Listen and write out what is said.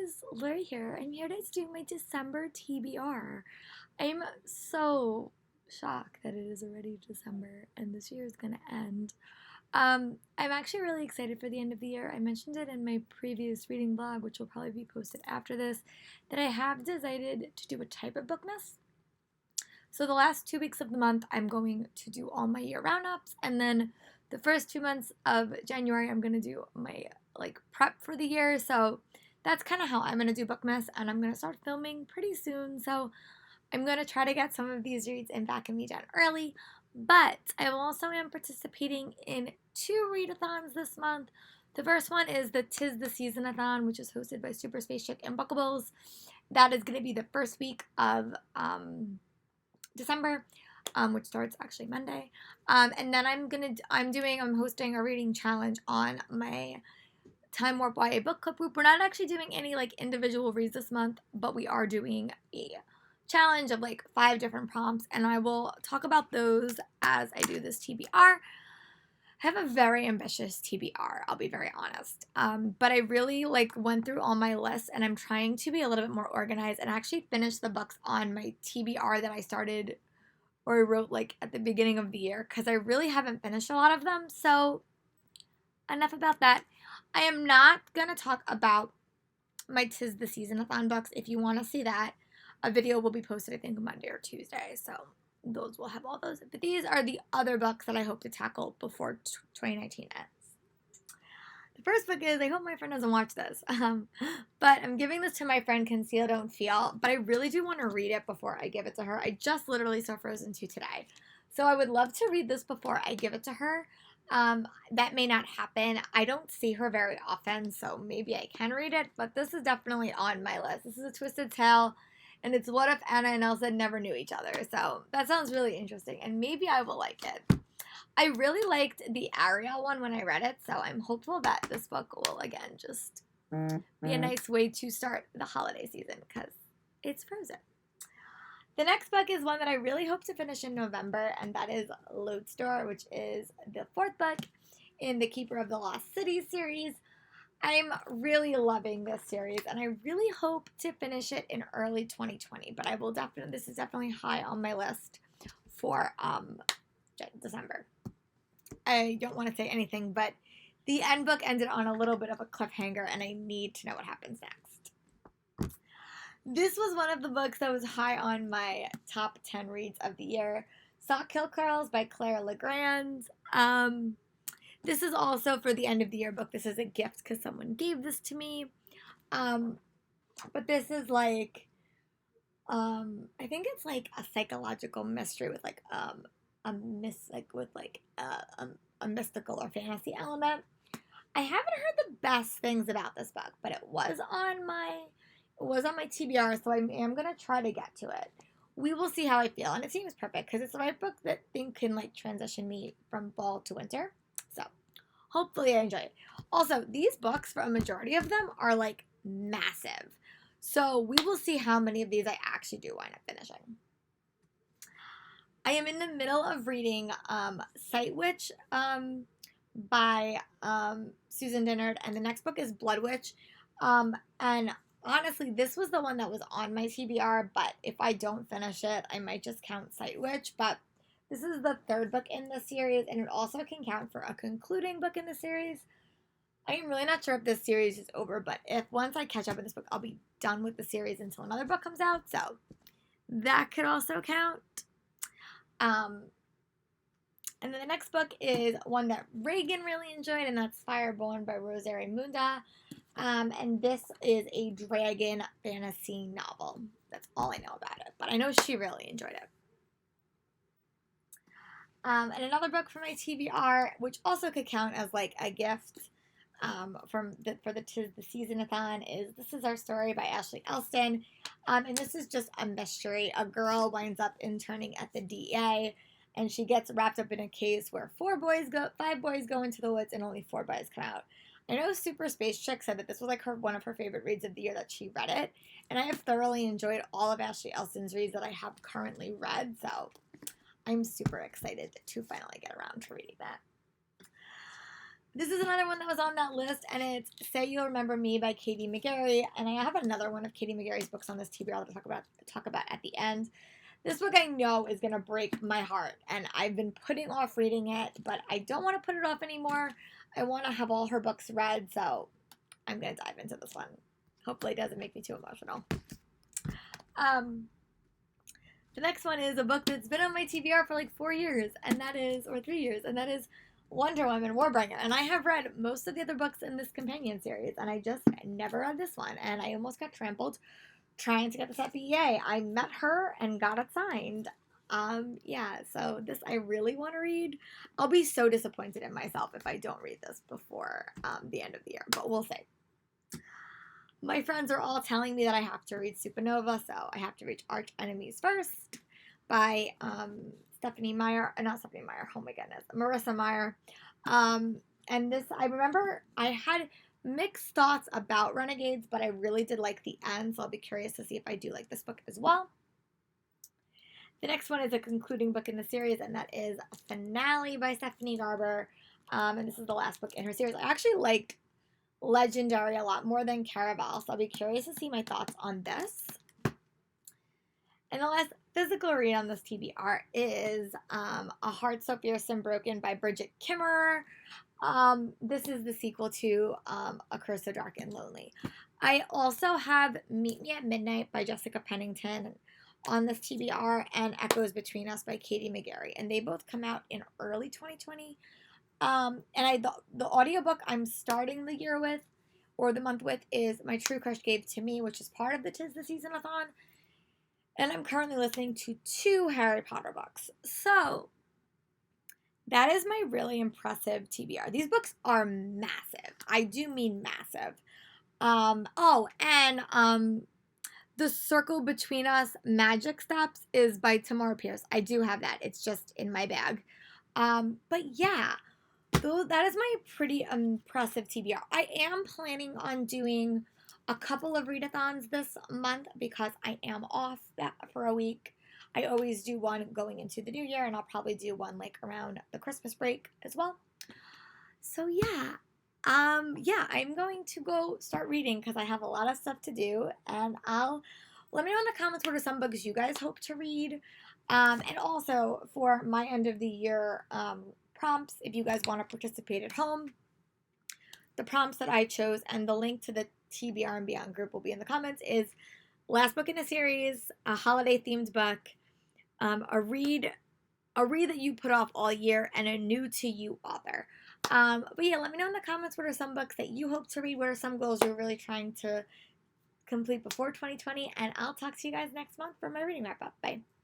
guys, Lori here. I'm here to do my December TBR. I'm so shocked that it is already December and this year is gonna end. I'm actually really excited for the end of the year. I mentioned it in my previous reading blog, which will probably be posted after this, that I have decided to do a type of book miss. So the last 2 weeks of the month, I'm going to do all my year roundups, and then the first 2 months of January, I'm gonna do my prep for the year. So that's kind of how I'm gonna do book miss, and I'm gonna start filming pretty soon. So I'm gonna try to get some of these reads in back and me done early. But I also am participating in 2 readathons this month. The first one is the Tis the Season-a-thon, which is hosted by Super Space Chick and Bookables. That is going to be the first week of December, which starts actually Monday. And then I'm hosting a reading challenge on my Time Warp YA book club group. We're not actually doing any individual reads this month, but we are doing a challenge of 5 different prompts, and I will talk about those as I do this TBR. I have a very ambitious TBR, I'll be very honest. But I really went through all my lists, and I'm trying to be a little bit more organized and actually finish the books on my TBR that I started or I wrote at the beginning of the year, because I really haven't finished a lot of them. So enough about that. I am not going to talk about my Tis the Season-a-thon books. If you want to see that, a video will be posted, I think, Monday or Tuesday. So those will have all those. But these are the other books that I hope to tackle before 2019 ends. The first book is, I hope my friend doesn't watch this, but I'm giving this to my friend Conceal Don't Feel, but I really do want to read it before I give it to her. I just literally saw Frozen 2 today. So I would love to read this before I give it to her. That may not happen. I don't see her very often, so maybe I can read it, but this is definitely on my list. This is a twisted tale. And it's what if Anna and Elsa never knew each other. So that sounds really interesting. And maybe I will like it. I really liked the Ariel one when I read it. So I'm hopeful that this book will, again, just be a nice way to start the holiday season, because it's Frozen. The next book is one that I really hope to finish in November. And that is Lodestar, which is the 4th book in the Keeper of the Lost City series. I'm really loving this series, and I really hope to finish it in early 2020, but this is definitely high on my list for December. I don't want to say anything, but the end book ended on a little bit of a cliffhanger, and I need to know what happens next. This was one of the books that was high on my top 10 reads of the year. Sock Hill Curls by Claire Legrand. This is also for the end of the year book. This is a gift because someone gave this to me. But this is I think it's a psychological mystery with a mystical or fantasy element. I haven't heard the best things about this book, but it was on my TBR, so I am gonna try to get to it. We will see how I feel, and it seems perfect because it's the right book that I think can transition me from fall to winter. So hopefully I enjoy it. Also, these books, for a majority of them, are massive. So we will see how many of these I actually do wind up finishing. I am in the middle of reading Sight Witch by Susan Dennard, and the next book is Blood Witch. And honestly, this was the one that was on my TBR, but if I don't finish it, I might just count Sight Witch. But this is the 3rd book in the series, and it also can count for a concluding book in the series. I am really not sure if this series is over, but once I catch up with this book, I'll be done with the series until another book comes out, so that could also count. And then the next book is one that Reagan really enjoyed, and that's Fireborn by Rosemary Munda. And this is a dragon fantasy novel. That's all I know about it, but I know she really enjoyed it. And another book from my TBR, which also could count as a gift for the Tis the Season-a-thon, is This Is Our Story by Ashley Elston. And this is just a mystery. A girl winds up interning at the DEA, and she gets wrapped up in a case where 5 boys go into the woods and only 4 boys come out. I know Super Space Chick said that this was one of her favorite reads of the year that she read it, and I have thoroughly enjoyed all of Ashley Elston's reads that I have currently read, so I'm super excited to finally get around to reading that. This is another one that was on that list, and it's Say You'll Remember Me by Katie McGarry. And I have another one of Katie McGarry's books on this TBR to talk about at the end. This book I know is going to break my heart, and I've been putting off reading it, but I don't want to put it off anymore. I want to have all her books read, so I'm going to dive into this one. Hopefully it doesn't make me too emotional. The next one is a book that's been on my TBR for like 4 years, and that is, or 3 years, and that is Wonder Woman Warbringer. And I have read most of the other books in this companion series, and I just never read this one, and I almost got trampled trying to get this at BEA. I met her and got it signed. Yeah, so this I really want to read. I'll be so disappointed in myself if I don't read this before the end of the year, but we'll see. My friends are all telling me that I have to read Supernova, so I have to read Arch Enemies first by Stephanie Meyer, not Stephanie Meyer, oh my goodness, Marissa Meyer. And this, I remember I had mixed thoughts about Renegades, but I really did like the end, so I'll be curious to see if I do like this book as well. The next one is a concluding book in the series, and that is Finale by Stephanie Garber. And this is the last book in her series. I actually liked Legendary a lot more than Caraval, so I'll be curious to see my thoughts on this. And the last physical read on this TBR is A Heart So Fierce and Broken by Bridget Kimmerer. This is the sequel to A Curse So Dark and Lonely. I also have Meet Me at Midnight by Jessica Pennington on this TBR, and Echoes Between Us by Katie McGarry. And they both come out in early 2020. And the audiobook I'm starting the year with, or the month with, is My True Crush Gave to Me, which is part of the 'Tis the Season-a-thon. And I'm currently listening to 2 Harry Potter books. So that is my really impressive TBR. These books are massive. I do mean massive. The Circle Between Us Magic Steps is by Tamora Pierce. I do have that. It's just in my bag. But yeah, that is my pretty impressive TBR. I am planning on doing a couple of readathons this month because I am off for a week. I always do one going into the new year, and I'll probably do one like around the Christmas break as well. So yeah, I'm going to go start reading because I have a lot of stuff to do, and let me know in the comments what are some books you guys hope to read, and also for my end of the year prompts, if you guys want to participate at home. The prompts that I chose and the link to the TBR and Beyond group will be in the comments is last book in a series, a holiday themed book, a read that you put off all year, and a new to you author. But yeah, let me know in the comments what are some books that you hope to read, what are some goals you're really trying to complete before 2020, and I'll talk to you guys next month for my reading wrap up. Bye.